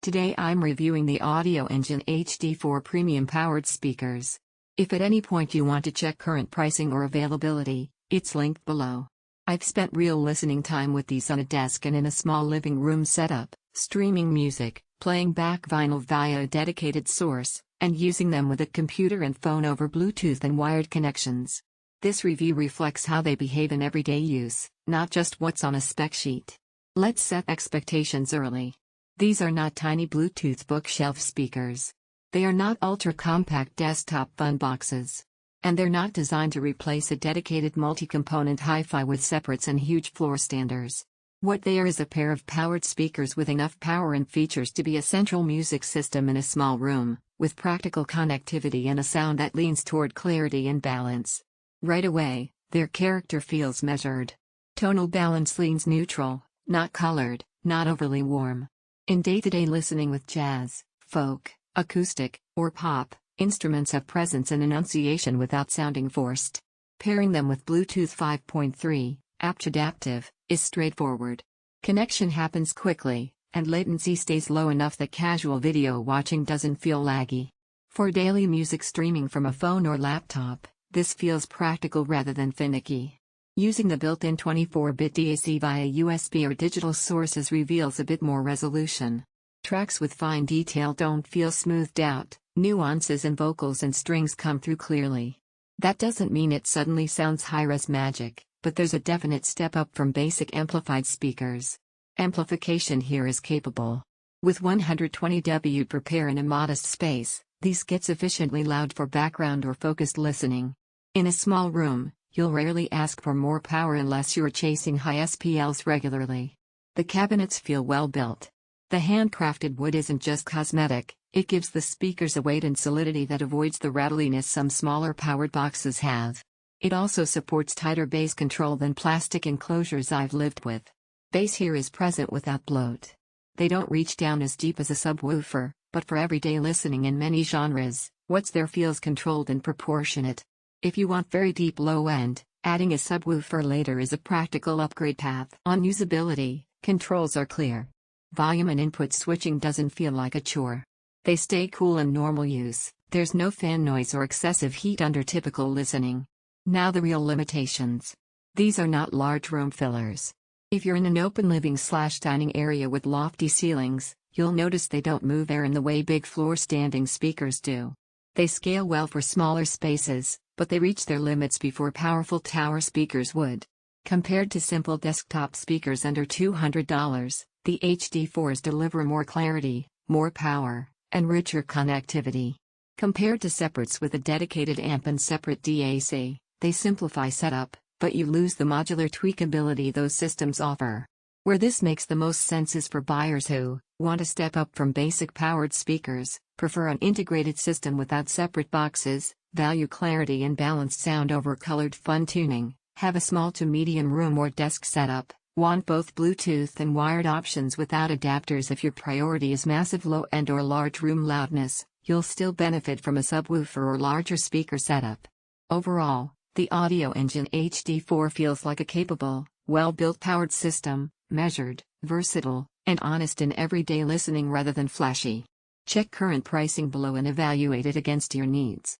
Today I'm reviewing the Audioengine HD4 premium powered speakers. If at any point you want to check current pricing or availability, it's linked below. I've spent real listening time with these on a desk and in a small living room setup, streaming music, playing back vinyl via a dedicated source, and using them with a computer and phone over Bluetooth and wired connections. This review reflects how they behave in everyday use, not just what's on a spec sheet. Let's set expectations early. These are not tiny Bluetooth bookshelf speakers. They are not ultra-compact desktop fun boxes. And they're not designed to replace a dedicated multi-component hi-fi with separates and huge floor standers. What they are is a pair of powered speakers with enough power and features to be a central music system in a small room, with practical connectivity and a sound that leans toward clarity and balance. Right away, their character feels measured. Tonal balance leans neutral, not colored, not overly warm. In day-to-day listening with jazz, folk, acoustic, or pop, instruments have presence and enunciation without sounding forced. Pairing them with Bluetooth 5.3, aptX, is straightforward. Connection happens quickly, and latency stays low enough that casual video watching doesn't feel laggy. For daily music streaming from a phone or laptop, this feels practical rather than finicky. Using the built-in 24-bit DAC via USB or digital sources reveals a bit more resolution. Tracks with fine detail don't feel smoothed out, nuances in vocals and strings come through clearly. That doesn't mean it suddenly sounds high-res magic, but there's a definite step up from basic amplified speakers. Amplification here is capable. With 120 W per pair in a modest space, these get sufficiently loud for background or focused listening. In a small room, you'll rarely ask for more power unless you're chasing high SPLs regularly. The cabinets feel well built. The handcrafted wood isn't just cosmetic, it gives the speakers a weight and solidity that avoids the rattliness some smaller powered boxes have. It also supports tighter bass control than plastic enclosures I've lived with. Bass here is present without bloat. They don't reach down as deep as a subwoofer, but for everyday listening in many genres, what's there feels controlled and proportionate. If you want very deep low end, adding a subwoofer later is a practical upgrade path. On usability, controls are clear. Volume and input switching doesn't feel like a chore. They stay cool in normal use, there's no fan noise or excessive heat under typical listening. Now the real limitations. These are not large room fillers. If you're in an open living/dining area with lofty ceilings, you'll notice they don't move air in the way big floor standing speakers do. They scale well for smaller spaces, but they reach their limits before powerful tower speakers would. Compared to simple desktop speakers under $200, the HD4s deliver more clarity, more power, and richer connectivity. Compared to separates with a dedicated amp and separate DAC, they simplify setup, but you lose the modular tweakability those systems offer. Where this makes the most sense is for buyers who want to step up from basic powered speakers, prefer an integrated system without separate boxes, value clarity and balanced sound over colored fun tuning, have a small to medium room or desk setup, want both Bluetooth and wired options without adapters. If your priority is massive low-end or large room loudness, you'll still benefit from a subwoofer or larger speaker setup. Overall, the Audioengine HD4 feels like a capable, well-built powered system, measured, versatile, and honest in everyday listening rather than flashy. Check current pricing below and evaluate it against your needs.